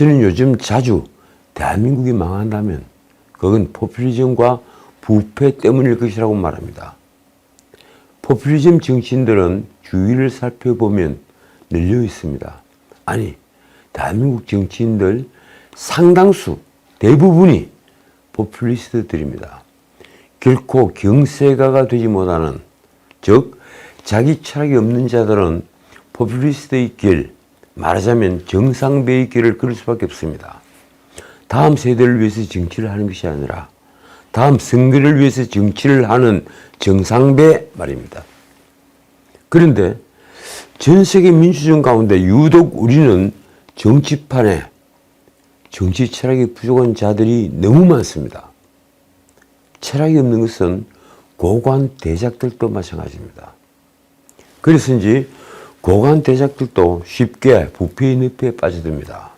저는 요즘 자주 대한민국이 망한다면 그건 포퓰리즘과 부패 때문일 것이라고 말합니다. 포퓰리즘 정치인들은 주위를 살펴보면 늘려 있습니다. 아니, 대한민국 정치인들 상당수, 대부분이 포퓰리스트들입니다. 결코 경세가가 되지 못하는, 즉 자기 철학이 없는 자들은 포퓰리스트의 길, 말하자면 정상배의 길을 걸을 수밖에 없습니다. 다음 세대를 위해서 정치를 하는 것이 아니라 다음 선거를 위해서 정치를 하는 정상배 말입니다. 그런데 전 세계 민주주의 가운데 유독 우리는 정치판에 정치 철학이 부족한 자들이 너무 많습니다. 철학이 없는 것은 고관 대작들도 마찬가지입니다. 그래서인지 고관 대작들도 쉽게 부패의 늪에 빠져듭니다.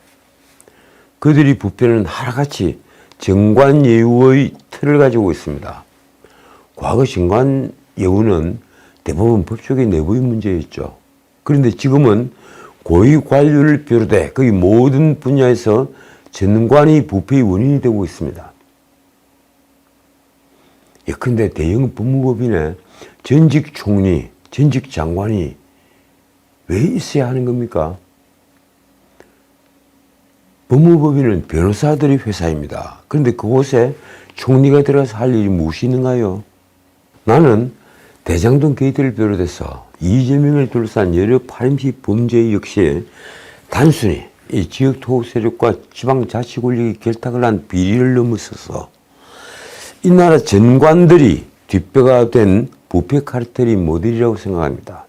그들이 부패는 하나같이 정관예우의 틀을 가지고 있습니다. 과거 정관예우는 대부분 법조계 내부의 문제였죠. 그런데 지금은 고위 관료를 비롯해 거의 모든 분야에서 정관이 부패의 원인이 되고 있습니다. 예컨대 대형 법무법인에 전직 총리, 전직 장관이 왜 있어야 하는 겁니까? 법무법인은 변호사들의 회사입니다. 그런데 그곳에 총리가 들어가서 할 일이 무엇이 있는가요? 나는 대장동 게이트를 비롯해서 이재명을 둘러싼 여러 파렴치 범죄 역시 단순히 이 지역 토호 세력과 지방자치 권력이 결탁을 한 비리를 넘어서서 이 나라 전관들이 뒷배가 된 부패 카르텔이 모델이라고 생각합니다.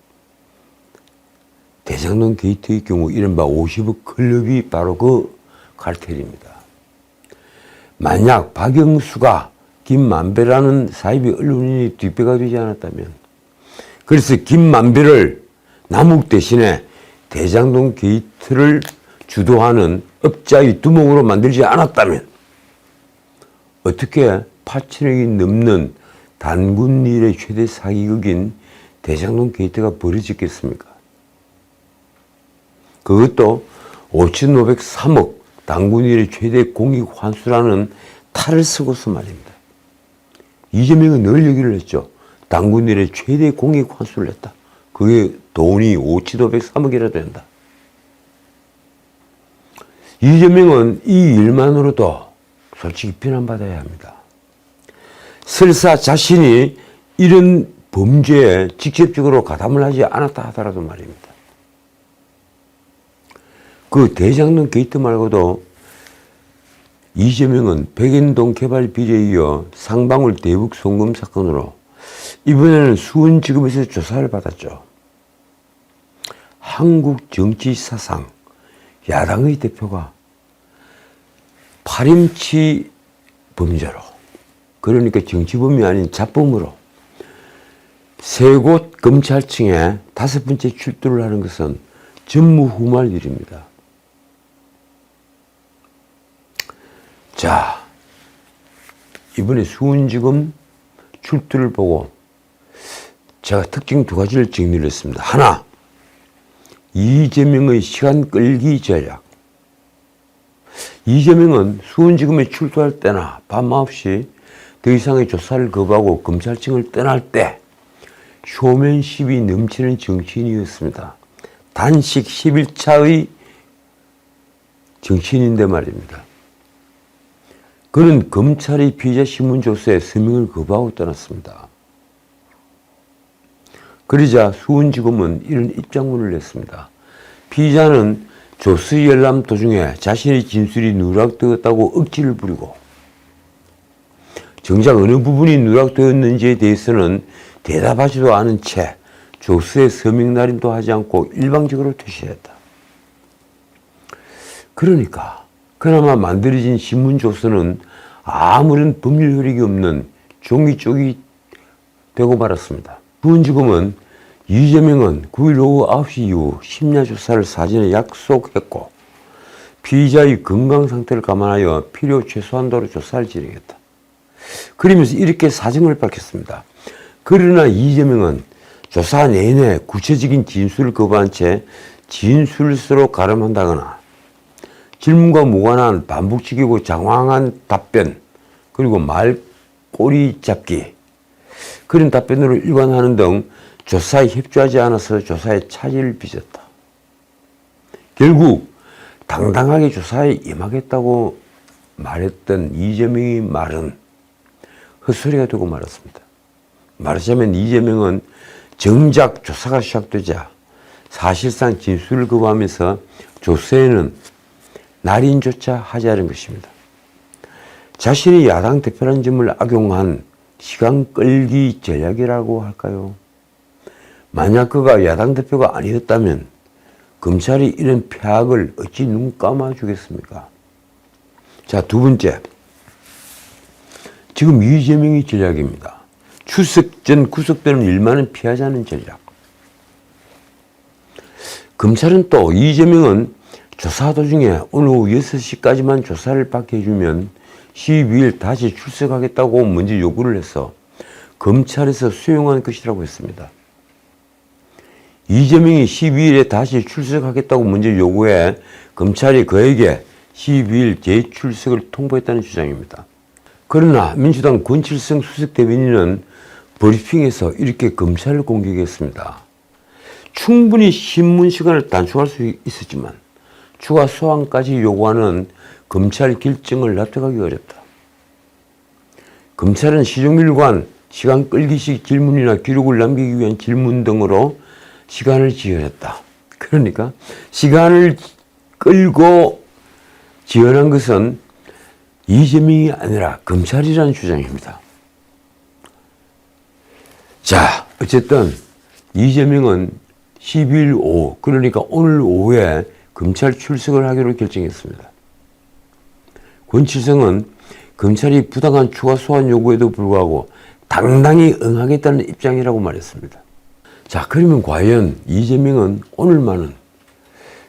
대장동 게이트의 경우 이른바 50억 클럽이 바로 그 카르텔입니다. 만약 박영수가 김만배라는 사이비 언론인이 뒷배가 되지 않았다면, 그래서 김만배를 남욱 대신에 대장동 게이트를 주도하는 업자의 두목으로 만들지 않았다면 어떻게 8천억이 넘는 단군 일의 최대 사기극인 대장동 게이트가 벌어졌겠습니까? 그것도 5,503억 단군 일의 최대 공익 환수라는 탈을 쓰고서 말입니다. 이재명은 늘 얘기를 했죠. 단군 일의 최대 공익 환수를 했다. 그게 돈이 5,503억이라 된다. 이재명은 이 일만으로도 솔직히 비난받아야 합니다. 설사 자신이 이런 범죄에 직접적으로 가담을 하지 않았다 하더라도 말입니다. 그 대장동 게이트 말고도 이재명은 백인동 개발 비리에 이어 상방울 대북 송금 사건으로 이번에는 수원지검에서 조사를 받았죠. 한국 정치 사상 야당의 대표가 파렴치 범죄로, 그러니까 정치범이 아닌 잡범으로 세 곳 검찰청에 5번째 출두를 하는 것은 전무후무할 일입니다. 자, 이번에 수원지검 출두를 보고 제가 특징 2가지를 정리를 했습니다. 하나, 이재명의 시간 끌기 전략. 이재명은 수원지검에 출두할 때나 밤 9시 더 이상의 조사를 거부하고 검찰청을 떠날 때 쇼맨십이 넘치는 정치인이었습니다. 단식 11차의 정치인인데 말입니다. 그는 검찰의 피의자 신문조서에 서명을 거부하고 떠났습니다. 그러자 수원지검은 이런 입장문을 냈습니다. 피의자는 조서 열람 도중에 자신의 진술이 누락되었다고 억지를 부리고 정작 어느 부분이 누락되었는지에 대해서는 대답하지도 않은 채 조서에 서명 날인도 하지 않고 일방적으로 퇴실했다. 그러니까 그나마 만들어진 신문조서는 아무런 법률 효력이 없는 종이 쪽이 되고 말았습니다. 수원지검은 이재명은 9일 오후 9시 이후 심야 조사를 사전에 약속했고 피의자의 건강 상태를 감안하여 필요 최소한도로 조사를 진행했다. 그러면서 이렇게 사정을 밝혔습니다. 그러나 이재명은 조사 내내 구체적인 진술을 거부한 채 진술서로 가름한다거나 질문과 무관한 반복적이고 장황한 답변, 그리고 말꼬리 잡기, 그런 답변으로 일관하는 등 조사에 협조하지 않아서 조사에 차질을 빚었다. 결국 당당하게 조사에 임하겠다고 말했던 이재명의 말은 헛소리가 되고 말았습니다. 말하자면 이재명은 정작 조사가 시작되자 사실상 진술을 거부하면서 조사에는 날인조차 하지 않은 것입니다. 자신이 야당 대표라는 점을 악용한 시간 끌기 전략이라고 할까요? 만약 그가 야당 대표가 아니었다면 검찰이 이런 폐악을 어찌 눈 감아주겠습니까? 자, 두 번째. 지금 이재명의 전략입니다. 추석 전 구속되는 일만은 피하자는 전략. 검찰은 또 이재명은 조사 도중에 오늘 오후 6시까지만 조사를 받게 해주면 12일 다시 출석하겠다고 먼저 요구를 해서 검찰에서 수용한 것이라고 했습니다. 이재명이 12일에 다시 출석하겠다고 먼저 요구해 검찰이 그에게 12일 재출석을 통보했다는 주장입니다. 그러나 민주당 권칠성 수석 대변인은 브리핑에서 이렇게 검찰을 공격했습니다. 충분히 신문 시간을 단축할 수 있었지만 추가 소환까지 요구하는 검찰 결정을 납득하기 어렵다. 검찰은 시종일관 시간 끌기식 질문이나 기록을 남기기 위한 질문 등으로 시간을 지연했다. 그러니까 시간을 끌고 지연한 것은 이재명이 아니라 검찰이라는 주장입니다. 자, 어쨌든 이재명은 12일 오후, 그러니까 오늘 오후에 검찰 출석을 하기로 결정했습니다. 권칠성은 검찰이 부당한 추가 소환 요구에도 불구하고 당당히 응하겠다는 입장이라고 말했습니다. 자, 그러면 과연 이재명은 오늘만은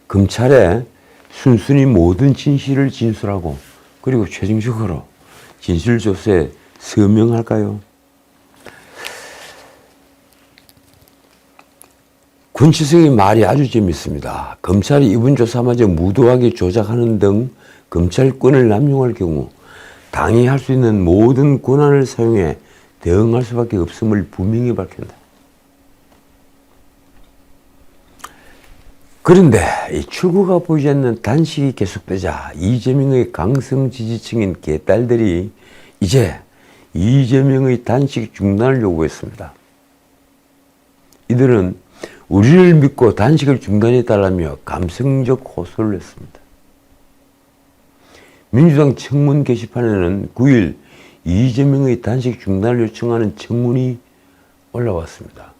검찰에 순순히 모든 진실을 진술하고 그리고 최종적으로 진실조사에 서명할까요? 권칠성의 말이 아주 재밌습니다. 검찰이 이번 조사마저 무도하게 조작하는 등 검찰권을 남용할 경우 당이 할 수 있는 모든 권한을 사용해 대응할 수밖에 없음을 분명히 밝힌다. 그런데 이 출구가 보이지 않는 단식이 계속되자 이재명의 강성 지지층인 개딸들이 이제 이재명의 단식 중단을 요구했습니다. 이들은 우리를 믿고 단식을 중단해달라며 감성적 호소를 했습니다. 민주당 청문 게시판에는 9일 이재명의 단식 중단을 요청하는 청문이 올라왔습니다.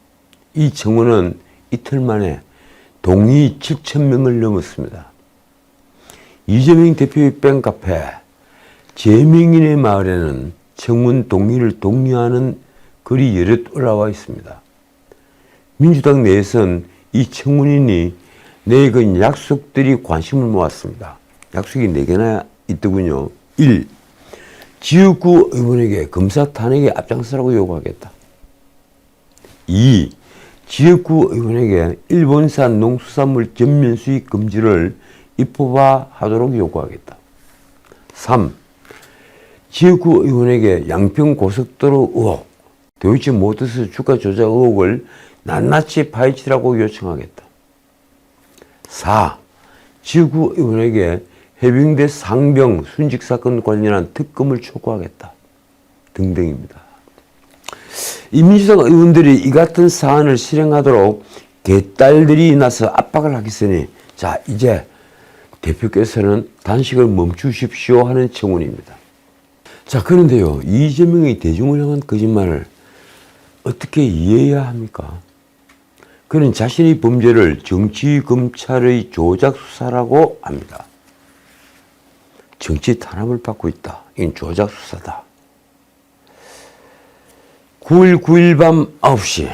이 청문은 이틀 만에 동의 7,000명을 넘었습니다. 이재명 대표의 팬카페 재명인의 마을에는 청문 동의를 독려하는 글이 여럿 올라와 있습니다. 민주당 내에선 이 청문인이 내건 약속들이 관심을 모았습니다. 약속이 4개나 있더군요. 1. 지역구 의원에게 검사 탄핵에 앞장서라고 요구하겠다. 2. 지역구 의원에게 일본산 농수산물 전면 수입 금지를 입법화하도록 요구하겠다. 3. 지역구 의원에게 양평 고속도로 의혹, 도이치모터스 주가 조작 의혹을 낱낱이 파헤치라고 요청하겠다. 4. 지역구 의원에게 해병대 상병 순직 사건 관련한 특검을 촉구하겠다. 등등입니다. 이 민주당 의원들이 이 같은 사안을 실행하도록 개딸들이 나서 압박을 하겠으니 자, 이제 대표께서는 단식을 멈추십시오 하는 청문입니다. 자, 그런데요, 이재명의 대중을 향한 거짓말을 어떻게 이해해야 합니까? 그는 자신의 범죄를 정치 검찰의 조작 수사라고 합니다. 정치 탄압을 받고 있다. 이건 조작 수사다. 9일 9일 밤 9시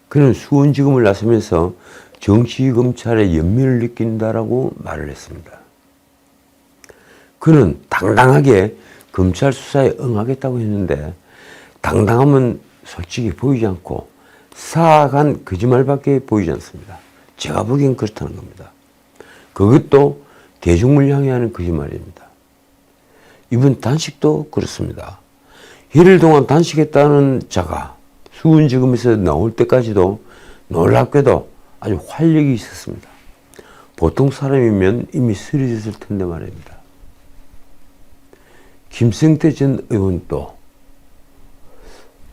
그는 수원지검을 나서면서 정치검찰의 연민을 느낀다라고 말을 했습니다. 그는 당당하게 검찰 수사에 응하겠다고 했는데 당당함은 솔직히 보이지 않고 사악한 거짓말밖에 보이지 않습니다. 제가 보기엔 그렇다는 겁니다. 그것도 대중을 향해 하는 거짓말입니다. 이번 단식도 그렇습니다. 이틀 동안 단식했다는 자가 수원지검에서 나올 때까지도 놀랍게도 아주 활력이 있었습니다. 보통 사람이면 이미 쓰러졌을 텐데 말입니다. 김성태 전 의원도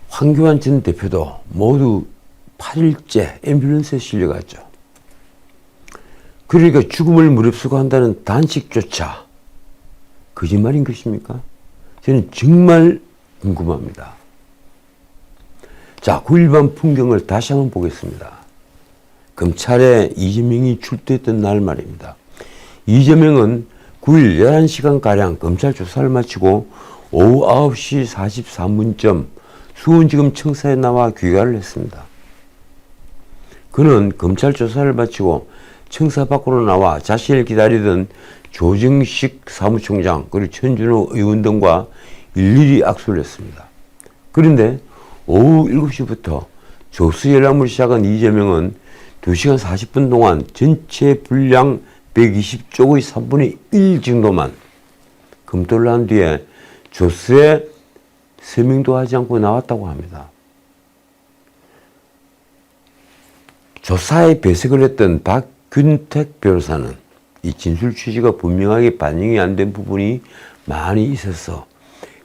황교안 전 대표도 모두 8일째 앰뷸런스에 실려갔죠. 그러니까 죽음을 무릅쓰고 한다는 단식조차 거짓말인 것입니까? 저는 정말 궁금합니다. 자, 9.1 밤 풍경을 다시 한번 보겠습니다. 검찰에 이재명이 출두했던 날 말입니다. 이재명은 9일 11시간가량 검찰 조사를 마치고 오후 9시 43분쯤 수원지검 청사에 나와 귀가를 했습니다. 그는 검찰 조사를 마치고 청사 밖으로 나와 자신을 기다리던 조정식 사무총장 그리고 천준호 의원 등과 일일이 악수를 했습니다. 그런데 오후 7시부터 조수 연락을 시작한 이재명은 2시간 40분 동안 전체 분량 120쪽의 3분의 1 정도만 검토를 한 뒤에 조수에 서명도 하지 않고 나왔다고 합니다. 조사에 배석을 했던 박균택 변호사는 이 진술 취지가 분명하게 반영이 안 된 부분이 많이 있어서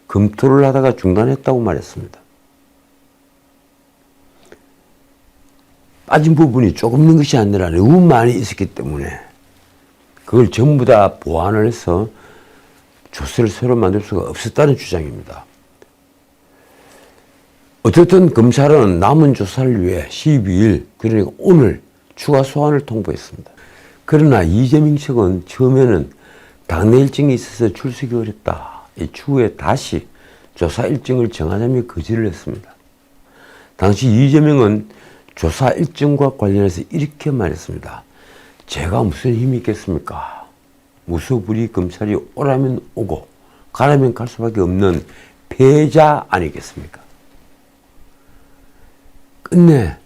검토를 하다가 중단했다고 말했습니다. 빠진 부분이 조금 있는 것이 아니라 너무 많이 있었기 때문에 그걸 전부 다 보완을 해서 조서를 새로 만들 수가 없었다는 주장입니다. 어쨌든 검찰은 남은 조사를 위해 12일, 그러니까 오늘 추가 소환을 통보했습니다. 그러나 이재명 측은 처음에는 당내 일정이 있어서 출석이 어렵다. 이 추후에 다시 조사 일정을 정하자며 거절을 했습니다. 당시 이재명은 조사 일정과 관련해서 이렇게 말했습니다. 제가 무슨 힘이 있겠습니까? 무소불위 검찰이 오라면 오고 가라면 갈 수밖에 없는 패자 아니겠습니까? 끝내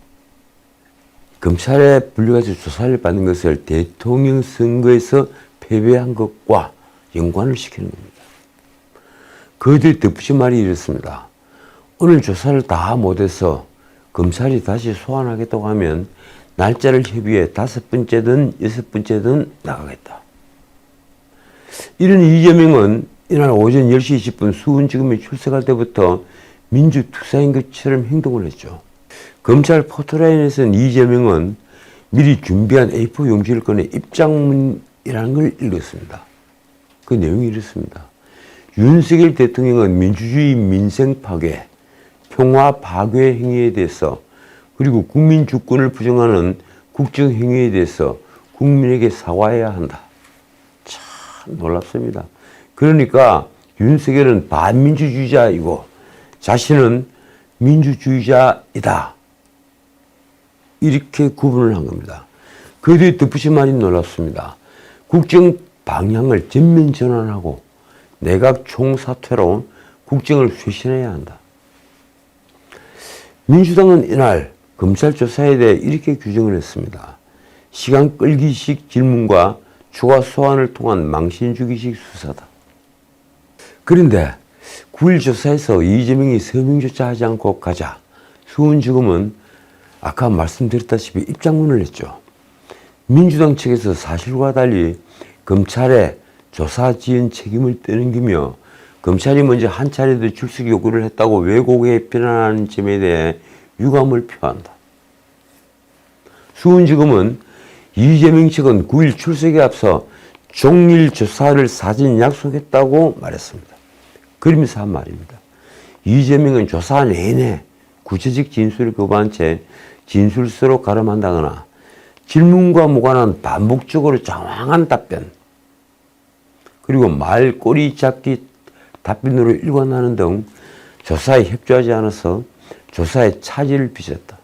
검찰에 불려가서 조사를 받는 것을 대통령 선거에서 패배한 것과 연관을 시키는 겁니다. 그들 덧붙인 말이 이렇습니다. 오늘 조사를 다 못해서 검찰이 다시 소환하겠다고 하면 날짜를 협의해 5번째든 6번째든 나가겠다. 이런 이재명은 이날 오전 10시 20분 수원지검에 출석할 때부터 민주투사인 것처럼 행동을 했죠. 검찰 포토라인에서는 이재명은 미리 준비한 A4 용지를 꺼내 입장문이라는 걸 읽었습니다. 그 내용이 이렇습니다. 윤석열 대통령은 민주주의 민생 파괴, 평화 파괴 행위에 대해서 그리고 국민 주권을 부정하는 국정 행위에 대해서 국민에게 사과해야 한다. 참 놀랍습니다. 그러니까 윤석열은 반민주주의자이고 자신은 민주주의자이다. 이렇게 구분을 한 겁니다. 그 뒤에 덧붙인 말이 놀랍습니다. 국정 방향을 전면 전환하고 내각 총사퇴로 국정을 쇄신해야 한다. 민주당은 이날 검찰 조사에 대해 이렇게 규정을 했습니다. 시간 끌기식 질문과 추가 소환을 통한 망신 주기식 수사다. 그런데 9일 조사에서 이재명이 서명조차 하지 않고 가자 수원지검은 아까 말씀드렸다시피 입장문을 냈죠. 민주당 측에서 사실과 달리 검찰에 조사 지연 책임을 떠넘기며 검찰이 먼저 한 차례도 출석 요구를 했다고 왜곡에 비난하는 점에 대해 유감을 표한다. 수원지검은 이재명 측은 9일 출석에 앞서 종일 조사를 사전 약속했다고 말했습니다. 그러면서 한 말입니다. 이재명은 조사 내내 구체적 진술을 거부한 채 진술서로 가름한다거나 질문과 무관한 반복적으로 장황한 답변 그리고 말꼬리 잡기 답변으로 일관하는 등 조사에 협조하지 않아서 조사에 차질을 빚었다.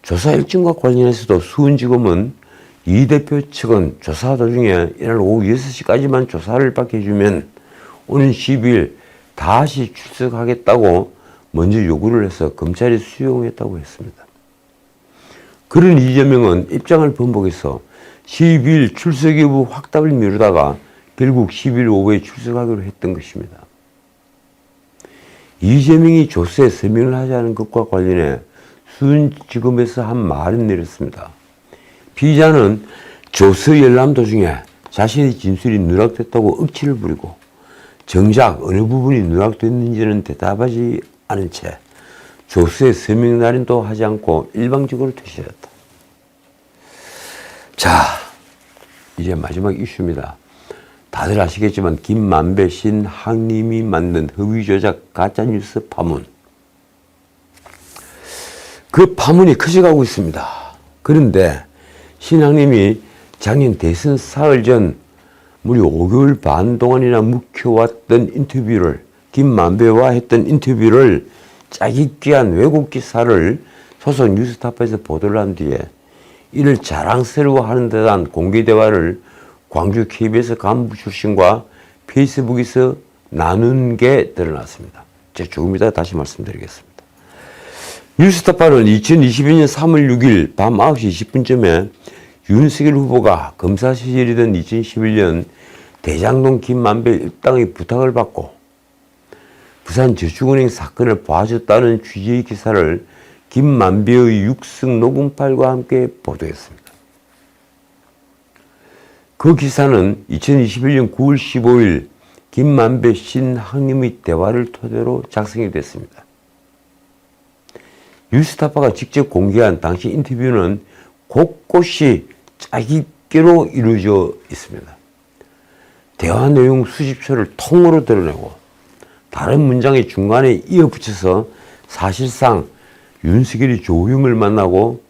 조사 일정과 관련해서도 수원지검은 이 대표 측은 조사 도중에 이날 오후 6시까지만 조사를 받게 해주면 오는 12일 다시 출석하겠다고 먼저 요구를 해서 검찰이 수용했다고 했습니다. 그런 이재명은 입장을 번복해서 12일 출석 여부 확답을 미루다가 결국 10일 오후에 출석하기로 했던 것입니다. 이재명이 조서에 서명을 하지 않은 것과 관련해 수원지검에서 한 말은 내렸습니다. 피의자는 조서 열람 도중에 자신의 진술이 누락됐다고 억지를 부리고 정작 어느 부분이 누락됐는지는 대답하지 않은 채 조서에 서명 날인도 하지 않고 일방적으로 퇴실했다. 자, 이제 마지막 이슈입니다. 다들 아시겠지만 김만배 신학님이 만든 허위조작 가짜뉴스 파문. 그 파문이 커져가고 있습니다. 그런데 신학님이 작년 대선 사흘 전 무려 5개월 반 동안이나 묵혀왔던 인터뷰를, 김만배와 했던 인터뷰를 짜깁기한 왜곡 기사를 소속 뉴스타파에서 보도를 한 뒤에 이를 자랑스러워하는 듯한 공개 대화를 광주 KBS 간부 출신과 페이스북에서 나눈 게 드러났습니다. 제가 조금 이따 다시 말씀드리겠습니다. 뉴스타파는 2022년 3월 6일 밤 9시 20분쯤에 윤석열 후보가 검사 시절이던 2011년 대장동 김만배 일당의 부탁을 받고 부산저축은행 사건을 봐줬다는 취지의 기사를 김만배의 육성 녹음 파일과 함께 보도했습니다. 그 기사는 2021년 9월 15일 김만배 신학님의 대화를 토대로 작성이 됐습니다. 뉴스타파가 직접 공개한 당시 인터뷰는 곳곳이 짜깁기로 이루어져 있습니다. 대화 내용 수십 초를 통으로 드러내고 다른 문장의 중간에 이어붙여서 사실상 윤석열이 조용을 만나고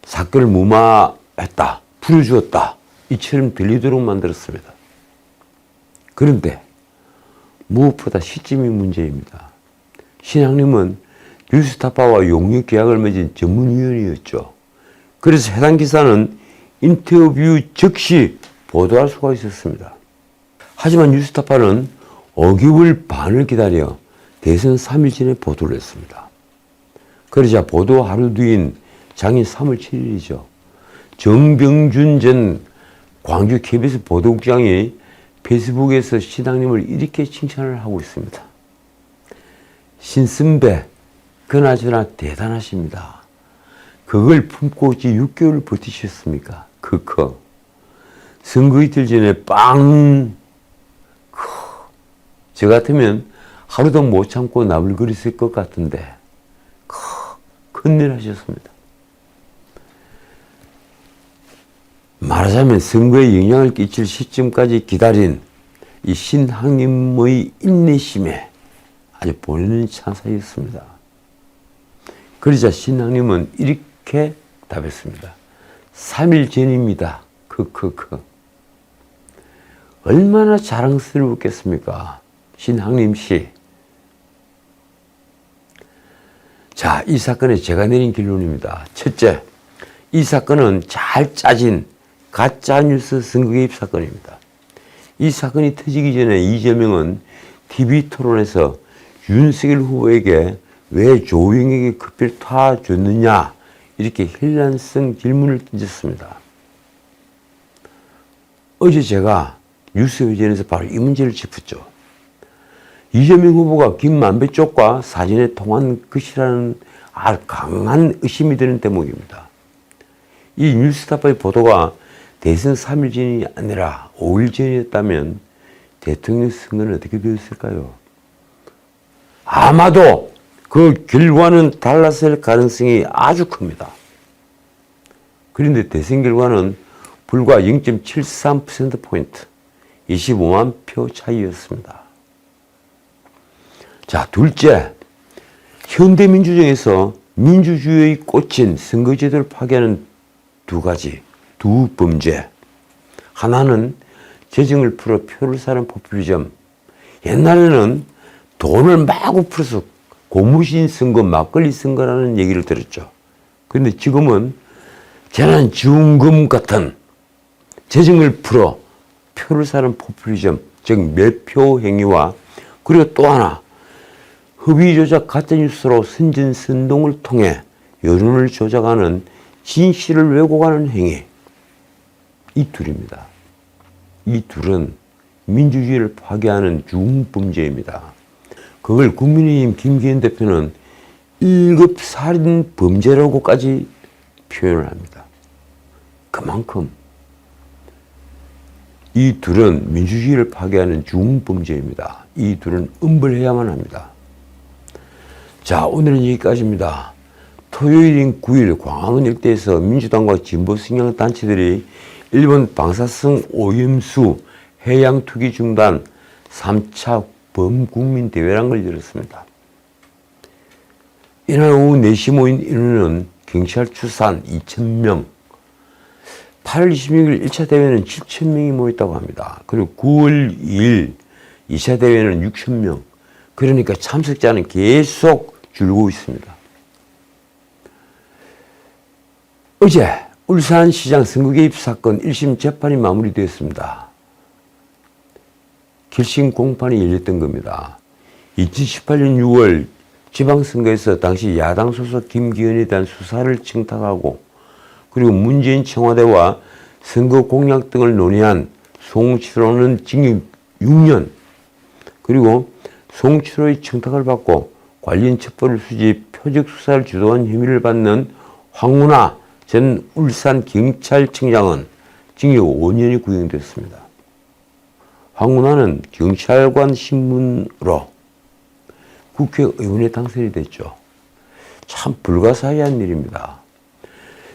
사건을 무마했다, 풀어주었다 이처럼 들리도록 만들었습니다. 그런데 무엇보다 시점이 문제입니다. 신학님은 뉴스타파와 용역 계약을 맺은 전문위원이었죠. 그래서 해당 기사는 인터뷰 즉시 보도할 수가 있었습니다. 하지만 뉴스타파는 5개월 반을 기다려 대선 3일 전에 보도를 했습니다. 그러자 보도 하루 뒤인 작년 3월 7일이죠. 정병준 전 광주 KBS 보도국장이 페이스북에서 신학님을 이렇게 칭찬을 하고 있습니다. 신선배, 그나저나 대단하십니다. 그걸 품고 어찌 6개월 버티셨습니까? 선거 이틀 전에 저 같으면 하루도 못 참고 나불거렸을 것 같은데 큰일 하셨습니다. 말하자면 선거에 영향을 끼칠 시점까지 기다린 이 신학님의 인내심에 아주 보이는 찬사였습니다. 그러자 신학님은 이렇게 답했습니다. 3일 전입니다. 얼마나 자랑스러웠겠습니까? 신학님 씨. 자, 이 사건에 제가 내린 결론입니다. 첫째, 이 사건은 잘 짜진 가짜뉴스 선거 개입 사건입니다. 이 사건이 터지기 전에 이재명은 TV토론에서 윤석열 후보에게 왜 조용에게 급히를 타줬느냐 이렇게 현란성 질문을 던졌습니다. 어제 제가 뉴스회전에서 바로 이 문제를 짚었죠. 이재명 후보가 김만배 쪽과 사전에 통한 것이라는 아주 강한 의심이 드는 대목입니다. 이 뉴스타파의 보도가 대선 3일 전이 아니라 5일 전이었다면 대통령 선거는 어떻게 되었을까요? 아마도 그 결과는 달랐을 가능성이 아주 큽니다. 그런데 대선 결과는 불과 0.73%포인트, 25만 표 차이였습니다. 자, 둘째, 현대민주정에서 민주주의의 꽃인 선거제도를 파괴하는 두 범죄. 하나는 재정을 풀어 표를 사는 포퓰리즘. 옛날에는 돈을 마구 풀어서 고무신 선거, 막걸리 선거라는 얘기를 들었죠. 그런데 지금은 재난지원금 같은 재정을 풀어 표를 사는 포퓰리즘, 즉 매표 행위와 그리고 또 하나 허위조작 가짜뉴스로 선전선동을 통해 여론을 조작하는 진실을 왜곡하는 행위. 이 둘입니다. 이 둘은 민주주의를 파괴하는 중범죄입니다. 그걸 국민의힘 김기현 대표는 1급 살인 범죄라고까지 표현을 합니다. 그만큼 이 둘은 민주주의를 파괴하는 중범죄입니다. 이 둘은 엄벌해야만 합니다. 자, 오늘은 여기까지입니다. 토요일인 9일 광화문 일대에서 민주당과 진보 성향 단체들이 일본 방사성 오염수 해양 투기 중단 3차 범국민 대회라는 걸 열었습니다. 이날 오후 4시 모인 인원은 경찰 추산 2,000명, 8월 26일 1차 대회는 7,000명이 모였다고 합니다. 그리고 9월 2일 2차 대회는 6,000명. 그러니까 참석자는 계속 줄고 있습니다. 어제 울산시장 선거 개입 사건 1심 재판이 마무리되었습니다. 결심 공판이 열렸던 겁니다. 2018년 6월 지방선거에서 당시 야당 소속 김기현에 대한 수사를 청탁하고 그리고 문재인 청와대와 선거 공약 등을 논의한 송치로는 징역 6년, 그리고 송치로의 청탁을 받고 관련 첩보를 수집, 표적 수사를 주도한 혐의를 받는 황운하 전 울산경찰청장은 징역 5년이 구형됐습니다. 황운하는 경찰관 신분으로 국회의원에 당선이 됐죠. 참 불가사의한 일입니다.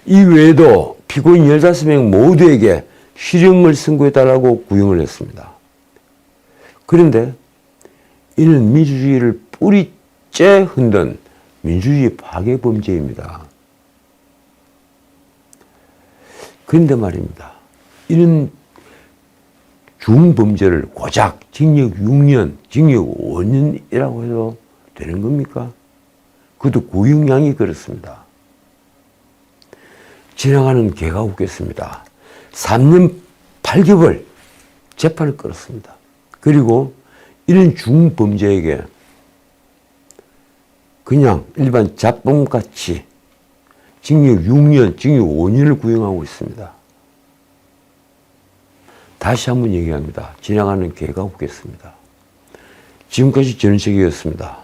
이 외에도 피고인 15명 모두에게 실형을 선고해달라고 구형을 했습니다. 그런데 이는 민주주의를 뿌리째 흔든 민주주의 파괴 범죄입니다. 그런데 말입니다. 이는 중범죄를 고작 징역 6년, 징역 5년이라고 해도 되는 겁니까? 그것도 구형량이 그렇습니다. 지나가는 개가 웃겠습니다. 3년 8개월 재판을 끌었습니다. 그리고 이런 중범죄에게 그냥 일반 잡범같이 징역 6년, 징역 5년을 구형하고 있습니다. 다시 한번 얘기합니다. 지나가는 개가 웃겠습니다. 지금까지 전은책이었습니다.